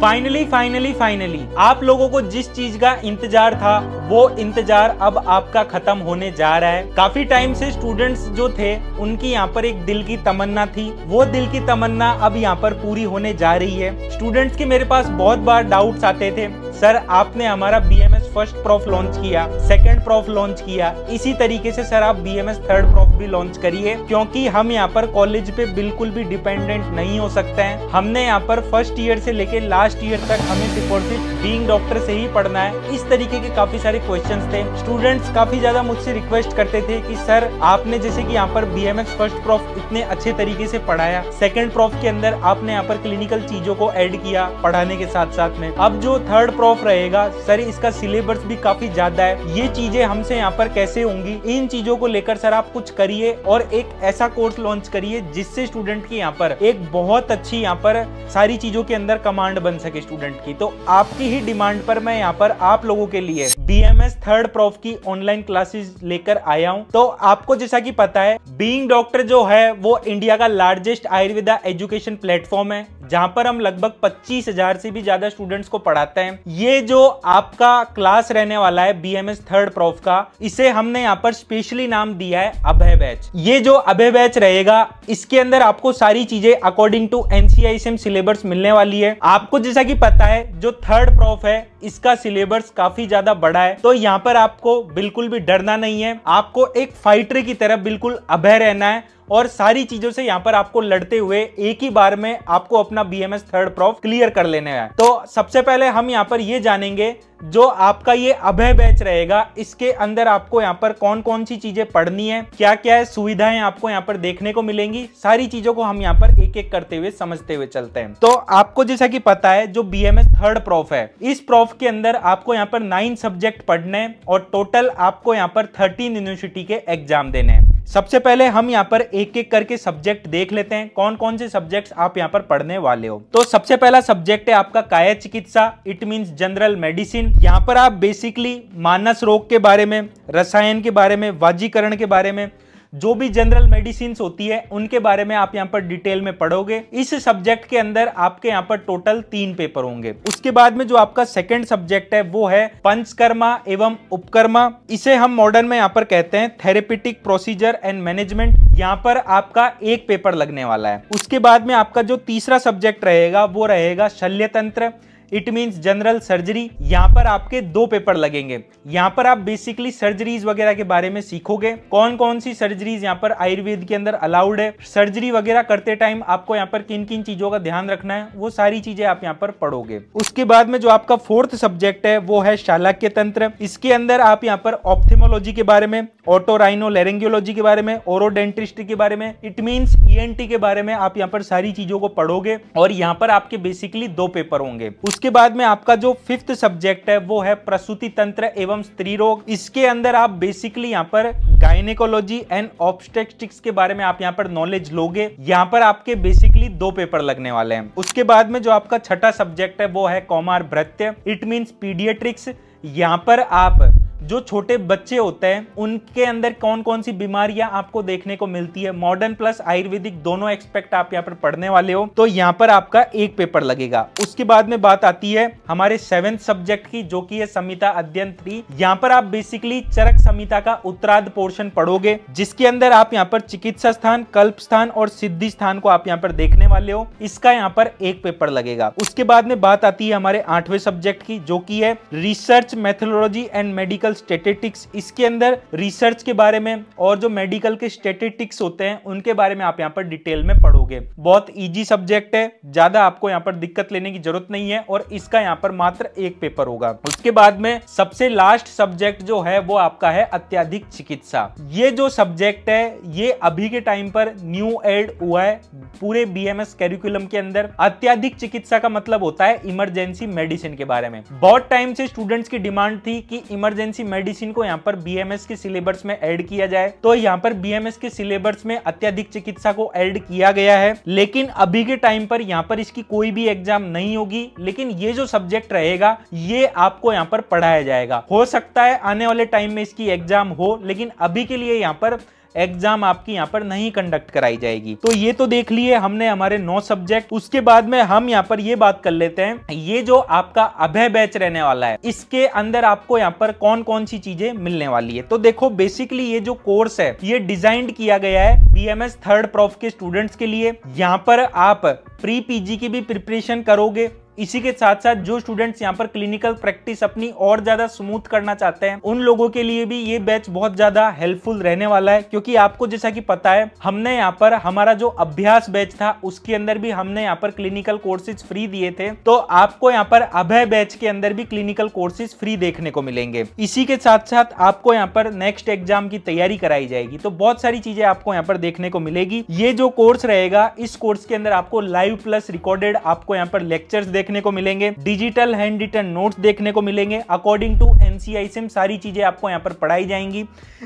Finally आप लोगों को जिस चीज का इंतजार था वो इंतजार अब आपका खत्म होने जा रहा है। काफी टाइम से स्टूडेंट्स जो थे उनकी यहाँ पर एक दिल की तमन्ना थी, वो दिल की तमन्ना अब यहाँ पर पूरी होने जा रही है। स्टूडेंट्स के मेरे पास बहुत बार डाउट्स आते थे, सर आपने हमारा बीएमएस फर्स्ट प्रॉफ लॉन्च किया, सेकंड प्रॉफ लॉन्च किया, इसी तरीके से सर आप बीएमएस थर्ड प्रॉफ भी लॉन्च करिए, क्योंकि हम यहाँ पर कॉलेज पे बिल्कुल भी डिपेंडेंट नहीं हो सकते हैं। हमने यहाँ पर फर्स्ट ईयर से लेके लास्ट ईयर तक हमें सिर्फ और सिर्फ बीइंग डॉक्टर से ही पढ़ना है। इस तरीके के काफी सारे क्वेश्चंस थे। स्टूडेंट्स काफी ज्यादा मुझसे रिक्वेस्ट करते थे कि सर आपने जैसे कि यहाँ पर बीएमएस फर्स्ट प्रॉफ इतने अच्छे तरीके से पढ़ाया, सेकंड प्रॉफ के अंदर आपने यहाँ पर क्लिनिकल चीजों को ऐड किया पढ़ाने के साथ साथ में, अब जो थर्ड प्रॉफ रहेगा सर इसका सिलेबस भी काफी ज्यादा है, ये चीजें हमसे यहाँ पर कैसे होंगी। इन चीजों को लेकर सर आप कुछ करिए और एक ऐसा कोर्स लॉन्च करिए जिससे स्टूडेंट की यहाँ पर एक बहुत अच्छी यहाँ पर सारी चीजों के अंदर कमांड बन सके स्टूडेंट की। तो आपकी ही डिमांड पर मैं यहाँ पर आप लोगों के लिए बीएमएस थर्ड प्रॉफ की ऑनलाइन क्लासेस लेकर आया हूँ। तो आपको जैसा कि पता है बीइंग डॉक्टर जो है वो इंडिया का लार्जेस्ट आयुर्वेदा एजुकेशन प्लेटफॉर्म है, जहां पर हम लगभग 25,000 से भी ज्यादा स्टूडेंट्स को पढ़ाते हैं। ये जो आपका क्लास रहने वाला है बीएमएस थर्ड प्रॉफ का, इसे हमने यहाँ पर स्पेशली नाम दिया है अभय बैच। ये जो अभय बैच रहेगा इसके अंदर आपको सारी चीजें अकॉर्डिंग टू एनसीआईएसएम सिलेबस मिलने वाली है। आपको जैसा कि पता है जो थर्ड प्रॉफ है इसका सिलेबस काफी ज्यादा बड़ा है, तो यहाँ पर आपको बिल्कुल भी डरना नहीं है। आपको एक फाइटर की तरह बिल्कुल अभय रहना है और सारी चीजों से यहाँ पर आपको लड़ते हुए एक ही बार में आपको अपना बीएमएस थर्ड प्रॉफ क्लियर कर लेने है। तो सबसे पहले हम यहाँ पर ये जानेंगे जो आपका ये अभय बैच रहेगा इसके अंदर आपको यहाँ पर कौन कौन सी चीजें पढ़नी है, क्या क्या है सुविधाएं आपको यहाँ पर देखने को मिलेंगी, सारी चीजों को हम यहाँ पर एक एक करते हुए समझते हुए चलते हैं। तो आपको जैसा कि पता है जो बीएमएस थर्ड प्रॉफ है इस प्रॉफ के अंदर आपको यहाँ पर 9 सब्जेक्ट पढ़ने हैं और टोटल आपको यहाँ पर 13 यूनिवर्सिटी के एग्जाम देने हैं। सबसे पहले हम यहाँ पर एक एक करके सब्जेक्ट देख लेते हैं कौन कौन से सब्जेक्ट्स आप यहाँ पर पढ़ने वाले हो। तो सबसे पहला सब्जेक्ट है आपका काया चिकित्सा, इट मींस जनरल मेडिसिन। यहाँ पर आप बेसिकली मानस रोग के बारे में, रसायन के बारे में, वाजीकरण के बारे में, जो भी जनरल मेडिसिन होती है उनके बारे में आप यहाँ पर डिटेल में पढ़ोगे। इस सब्जेक्ट के अंदर आपके यहाँ पर टोटल 3 पेपर होंगे। उसके बाद में जो आपका सेकंड सब्जेक्ट है वो है पंचकर्मा एवं उपकर्मा, इसे हम मॉडर्न में यहाँ पर कहते हैं थेरेपेटिक प्रोसीजर एंड मैनेजमेंट। यहाँ पर आपका एक पेपर लगने वाला है। उसके बाद में आपका जो तीसरा सब्जेक्ट रहेगा वो रहेगा शल्य तंत्र, इट मींस जनरल सर्जरी। यहाँ पर आपके 2 पेपर लगेंगे। यहाँ पर आप बेसिकली सर्जरीज वगैरह के बारे में सीखोगे, कौन कौन सी सर्जरीज यहाँ पर आयुर्वेद के अंदर अलाउड है, सर्जरी वगैरह करते टाइम आपको यहाँ पर किन किन चीजों का ध्यान रखना है, वो सारी चीजें आप यहाँ पर पढ़ोगे। उसके बाद में जो आपका फोर्थ सब्जेक्ट है वो है शालाक्य तंत्र। इसके अंदर आप यहाँ पर ऑप्थेमोलॉजी के बारे में, ओटोराइनोलैरिंगियोलॉजी के बारे में, ओरोडेंटिस्ट्री के बारे में, इट मींस ईएनटी के बारे में आप यहाँ पर सारी चीजों को पढ़ोगे और यहाँ पर आपके बेसिकली 2 पेपर होंगे। उसके बाद में आपका जो 5th सब्जेक्ट है वो है प्रसूति तंत्र एवं स्त्री रोग। इसके अंदर आप बेसिकली यहाँ पर गायनेकोलॉजी एंड ऑब्स्टेट्रिक्स के बारे में आप यहाँ पर नॉलेज लोगे। यहाँ पर आपके बेसिकली 2 पेपर लगने वाले हैं। उसके बाद में जो आपका छठा सब्जेक्ट है वो है कौमार भृत्य, इट मींस पीडियाट्रिक्स। यहाँ पर आप जो छोटे बच्चे होते हैं उनके अंदर कौन कौन सी बीमारियां आपको देखने को मिलती है, मॉडर्न प्लस आयुर्वेदिक दोनों एक्सपेक्ट आप यहाँ पर पढ़ने वाले हो, तो यहाँ पर आपका एक पेपर लगेगा। उसके बाद में बात आती है हमारे 7th सब्जेक्ट की जो कि है संहिता अध्ययन 3। यहाँ पर आप बेसिकली चरक संहिता का उत्तरार्ध पोर्शन पढ़ोगे जिसके अंदर आप यहाँ पर चिकित्सा स्थान, कल्प स्थान और सिद्धि स्थान को आप यहाँ पर देखने वाले हो। इसका यहाँ पर एक पेपर लगेगा। उसके बाद में बात आती है हमारे 8वें सब्जेक्ट की जो कि है research methodology and medical statistics. इसके अंदर रिसर्च के बारे में और जो मेडिकल के स्टैटिस्टिक्स होते हैं उनके बारे में आप यहाँ पर डिटेल में पढ़ोगे। बहुत इजी सब्जेक्ट है, ज्यादा आपको यहाँ पर दिक्कत लेने की जरूरत नहीं है और इसका यहाँ पर मात्र एक पेपर होगा। उसके बाद में सबसे लास्ट सब्जेक्ट जो है वो आपका है अत्याधिक चिकित्सा। ये जो सब्जेक्ट है ये अभी के टाइम पर न्यू एड हुआ है पूरे बीएमएस कैरिकुलम के अंदर। अत्याधिक चिकित्सा का मतलब होता है इमरजेंसी मेडिसिन के बारे में। बहुत टाइम से स्टूडेंट्स की डिमांड थी कि इमरजेंसी मेडिसिन को यहाँ पर बीएमएस के सिलेबस में ऐड किया जाए, तो यहाँ पर बीएमएस के सिलेबस में अत्याधिक चिकित्सा को ऐड किया गया है। लेकिन अभी के टाइम पर यहाँ पर इसकी कोई भी एग्जाम नहीं होगी, लेकिन ये जो सब्जेक्ट रहेगा ये आपको यहाँ पर पढ़ाया जाएगा। हो सकता है आने वाले टाइम में इसकी एग्जाम हो, लेकिन अभी के लिए यहाँ पर एग्जाम आपकी यहाँ पर नहीं कंडक्ट कराई जाएगी। तो ये तो देख लिए हमने हमारे 9 सब्जेक्ट। उसके बाद में हम यहाँ पर ये बात कर लेते हैं, ये जो आपका अभय बैच रहने वाला है इसके अंदर आपको यहाँ पर कौन कौन सी चीजें मिलने वाली है। तो देखो बेसिकली ये जो कोर्स है ये डिजाइन किया गया है BMS थर्ड प्रॉफ के स्टूडेंट्स के लिए। यहाँ पर आप प्री पीजी की भी प्रिपरेशन करोगे, इसी के साथ साथ जो स्टूडेंट्स यहाँ पर क्लिनिकल प्रैक्टिस अपनी और ज्यादा स्मूथ करना चाहते हैं उन लोगों के लिए भी ये बैच बहुत ज्यादा हेल्पफुल रहने वाला है। क्योंकि आपको जैसा कि पता है हमने यहाँ पर हमारा जो अभ्यास बैच था उसके अंदर भी हमने यहाँ पर क्लिनिकल कोर्सेज फ्री दिए थे, तो आपको यहाँ पर अभय बैच के अंदर भी क्लिनिकल कोर्सेज फ्री देखने को मिलेंगे। इसी के साथ साथ आपको यहाँ पर नेक्स्ट एग्जाम की तैयारी कराई जाएगी, तो बहुत सारी चीजें आपको यहाँ पर देखने को मिलेगी। ये जो कोर्स रहेगा इस कोर्स के अंदर आपको लाइव प्लस रिकॉर्डेड आपको यहाँ पर लेक्चर्स देखने को मिलेंगे, डिजिटल हैंड रिटन नोट्स देखने को मिलेंगे, अकॉर्डिंग टू NCISM सारी चीजें आपको यहाँ पर पढ़ाई जाएंगी।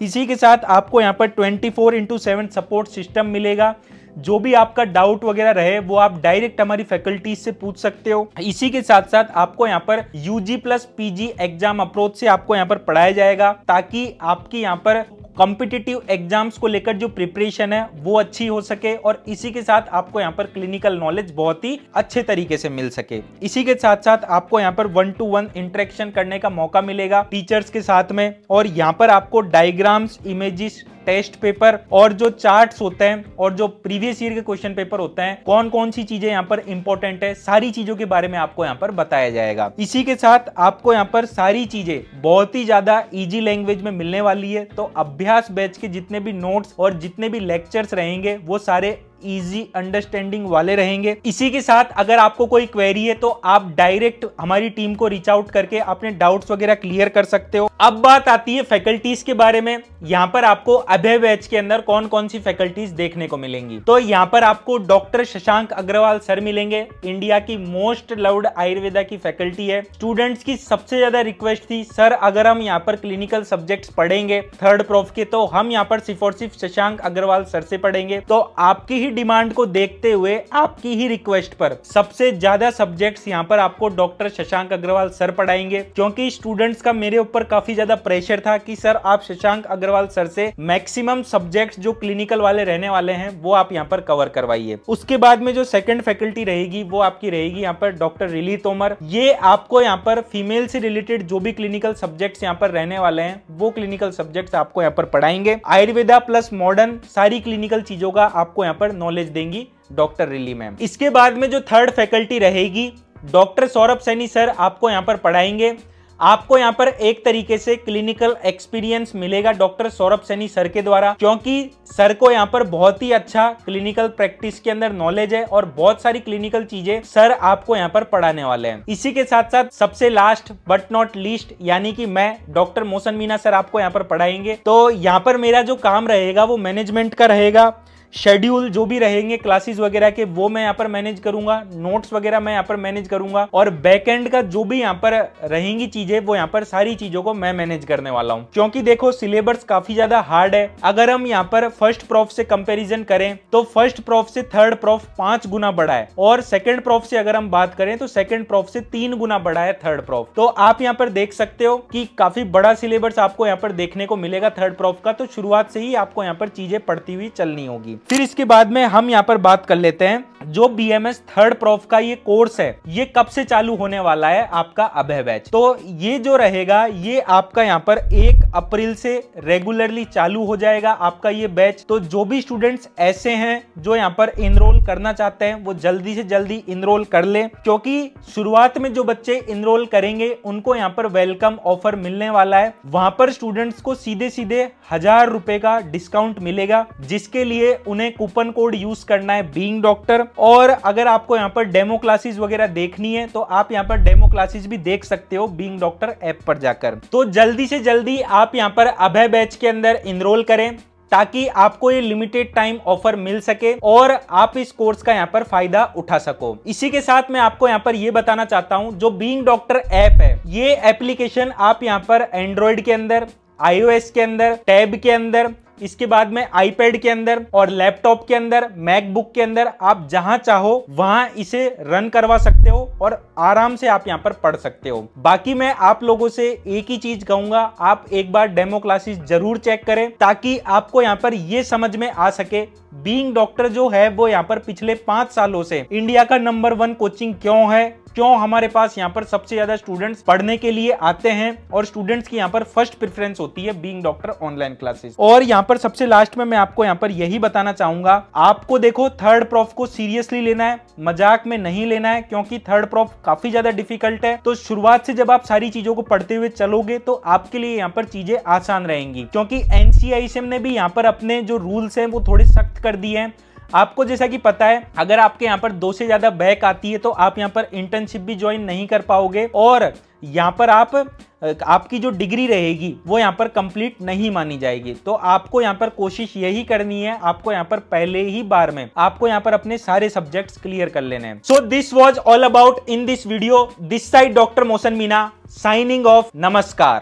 इसी के साथ आपको यहाँ पर 24/7 सपोर्ट सिस्टम मिलेगा। जो भी आपका डाउट वगैरह रहे वो आप डायरेक्ट हमारी फैकल्टी से पूछ सकते हो। इसी के साथ साथ आपको यहाँ पर UG plus PG exam approach से आपको यहाँ पर पढ़ाया जाएगा, ताकि आपकी यहाँ पर कॉम्पिटिटिव एग्जाम्स को लेकर जो प्रिपरेशन है वो अच्छी हो सके और इसी के साथ आपको यहाँ पर क्लिनिकल नॉलेज बहुत ही अच्छे तरीके से मिल सके। इसी के साथ साथ आपको यहाँ पर 1-to-1 इंटरेक्शन करने का मौका मिलेगा टीचर्स के साथ में, और यहाँ पर आपको डायग्राम्स, इमेजेस, टेस्ट पेपर और जो चार्ट्स होते हैं और जो प्रीवियस ईयर के क्वेश्चन पेपर होते हैं, कौन कौन सी चीजें यहाँ पर इंपॉर्टेंट है, सारी चीजों के बारे में आपको यहाँ पर बताया जाएगा। इसी के साथ आपको यहाँ पर सारी चीजें बहुत ही ज्यादा इजी लैंग्वेज में मिलने वाली है। तो अभ्यास बैच के जितने भी नोट्स और जितने भी लेक्चर्स रहेंगे वो सारे इजी अंडरस्टैंडिंग वाले रहेंगे। इसी के साथ अगर आपको कोई क्वेरी है तो आप डायरेक्ट हमारी टीम को रीच आउट करके अपने डाउट्स वगैरह क्लियर कर सकते हो। अब बात आती है फैकल्टीज के बारे में। यहाँ पर आपको अभय बैच के अंदर कौन कौन सी फैकल्टीज देखने को मिलेंगी, तो यहाँ पर आपको डॉक्टर शशांक अग्रवाल सर मिलेंगे, इंडिया की मोस्ट लव्ड आयुर्वेदा की फैकल्टी है। स्टूडेंट्स की सबसे ज्यादा रिक्वेस्ट थी, सर अगर हम यहाँ पर क्लिनिकल सब्जेक्ट्स पढ़ेंगे थर्ड प्रॉफ के तो हम यहाँ पर सिर्फ और सिर्फ शशांक अग्रवाल सर से पढ़ेंगे। तो आपकी ही डिमांड को देखते हुए, आपकी ही रिक्वेस्ट पर सबसे ज्यादा सब्जेक्ट्स यहाँ पर आपको डॉक्टर शशांक अग्रवाल सर पढ़ाएंगे। क्योंकि स्टूडेंट्स का मेरे ऊपर काफी ज्यादा प्रेशर था कि सर आप शशांक अग्रवाल सर से मैक्सिमम सब्जेक्ट्स जो क्लिनिकल वाले रहने वाले हैं वो आप यहाँ पर कवर करवाइए। उसके बाद में जो सेकंड फैकल्टी रहेगी वो आपकी रहेगी यहाँ पर डॉक्टर रिली तोमर। ये आपको यहाँ पर फीमेल से रिलेटेड जो भी क्लिनिकल सब्जेक्ट्स यहाँ पर रहने वाले हैं वो क्लिनिकल सब्जेक्ट्स आपको यहाँ पर पढ़ाएंगे। आयुर्वेदा प्लस मॉडर्न सारी क्लिनिकल चीजों का आपको यहाँ पर नॉलेज देंगी डॉक्टर रिली मैम। इसके बाद में जो थर्ड फैकल्टी रहेगी डॉक्टर सौरभ सैनी सर आपको यहाँ पर पढ़ाएंगे। आपको यहाँ पर एक तरीके से क्लिनिकल एक्सपीरियंस मिलेगा डॉक्टर सौरभ सैनी सर के द्वारा, क्योंकि सर को यहाँ पर बहुत ही अच्छा क्लिनिकल प्रैक्टिस के अंदर नॉलेज है और बहुत सारी क्लिनिकल चीजें सर आपको यहाँ पर पढ़ाने वाले हैं। इसी के साथ साथ सबसे लास्ट बट नॉट लीस्ट यानी कि मैं डॉक्टर मोहसन मीना सर आपको यहाँ पर पढ़ाएंगे। तो यहाँ पर मेरा जो काम रहेगा वो मैनेजमेंट का रहेगा। शेड्यूल जो भी रहेंगे क्लासेस वगैरह के वो मैं यहाँ पर मैनेज करूंगा, नोट्स वगैरह मैं यहाँ पर मैनेज करूंगा और बैकएंड का जो भी यहाँ पर रहेंगी चीजें वो यहाँ पर सारी चीजों को मैं मैनेज करने वाला हूँ। क्योंकि देखो सिलेबस काफी ज्यादा हार्ड है। अगर हम यहाँ पर फर्स्ट प्रॉफ से कंपैरिजन करें तो फर्स्ट प्रॉफ से थर्ड प्रॉफ 5 गुना बड़ा है और सेकंड प्रॉफ से अगर हम बात करें तो सेकंड प्रॉफ से 3 गुना बड़ा है थर्ड प्रॉफ। तो आप यहाँ पर देख सकते हो कि काफी बड़ा सिलेबस आपको यहाँ पर देखने को मिलेगा थर्ड प्रॉफ का। तो शुरुआत से ही आपको यहाँ पर चीजें पढ़ती हुई चलनी होगी। फिर इसके बाद में हम यहाँ पर बात कर लेते हैं जो BMS थर्ड प्रॉफ का ये कोर्स है ये कब से चालू होने वाला है आपका अभय बैच। तो ये जो रहेगा ये आपका यहाँ पर 1 अप्रैल से रेगुलरली चालू हो जाएगा आपका ये बैच। तो जो भी स्टूडेंट्स ऐसे हैं जो यहाँ पर इनरोल करना चाहते हैं वो जल्दी से जल्दी इनरोल कर ले, क्योंकि शुरुआत में जो बच्चे इनरोल करेंगे उनको यहाँ पर वेलकम ऑफर मिलने वाला है। वहां पर स्टूडेंट्स को सीधे सीधे 1000 रुपए का डिस्काउंट मिलेगा, जिसके लिए उन्हें कूपन कोड यूज करना है बीइंग डॉक्टर। और अगर आपको यहाँ पर डेमो क्लासेस वगैरह देखनी है तो आप यहाँ पर डेमो क्लासेस भी देख सकते हो बीइंग डॉक्टर ऐप पर जाकर। तो जल्दी से जल्दी आप यहाँ पर अभय बैच के अंदर इनरोल करें ताकि आपको ये लिमिटेड टाइम ऑफर मिल सके और आप इस कोर्स का यहाँ पर फायदा उठा सको। इसी के साथ मैं आपको यहाँ पर ये बताना चाहता हूँ जो बीइंग डॉक्टर ऐप है ये एप्लीकेशन आप यहाँ पर एंड्रॉइड के अंदर, iOS के अंदर, टैब के अंदर, इसके बाद में आईपैड के अंदर और लैपटॉप के अंदर, मैकबुक के अंदर आप जहां चाहो वहां इसे रन करवा सकते हो और आराम से आप यहां पर पढ़ सकते हो। बाकी मैं आप लोगों से एक ही चीज कहूंगा, आप एक बार डेमो क्लासेस जरूर चेक करें ताकि आपको यहां पर यह समझ में आ सके बीइंग डॉक्टर जो है वो यहां पर पिछले 5 सालों से इंडिया का नंबर 1 कोचिंग क्यों है, क्यों हमारे पास यहाँ पर सबसे ज्यादा स्टूडेंट्स पढ़ने के लिए आते हैं और स्टूडेंट्स की यहाँ पर फर्स्ट प्रेफरेंस होती है बीइंग डॉक्टर ऑनलाइन क्लासेस। और यहाँ पर सबसे लास्ट में मैं आपको यहाँ पर यही बताना चाहूंगा, आपको देखो थर्ड प्रॉफ को सीरियसली लेना है, मजाक में नहीं लेना है, क्योंकि थर्ड प्रॉफ काफी ज्यादा डिफिकल्ट है। तो शुरुआत से जब आप सारी चीजों को पढ़ते हुए चलोगे तो आपके लिए यहाँ पर चीजें आसान रहेंगी, क्योंकि NCISM ने भी यहाँ पर अपने जो रूल्स हैं वो थोड़े सख्त कर दिए हैं। आपको जैसा कि पता है, अगर आपके यहाँ पर 2 से ज्यादा बैक आती है तो आप यहाँ पर इंटर्नशिप भी ज्वाइन नहीं कर पाओगे और यहाँ पर आपकी जो डिग्री रहेगी वो यहाँ पर कंप्लीट नहीं मानी जाएगी। तो आपको यहाँ पर कोशिश यही करनी है, आपको यहाँ पर पहले ही बार में आपको यहाँ पर अपने सारे सब्जेक्ट्स क्लियर कर लेने हैं। So this was all about in this video. This side doctor Mohsin Meena signing off. नमस्कार।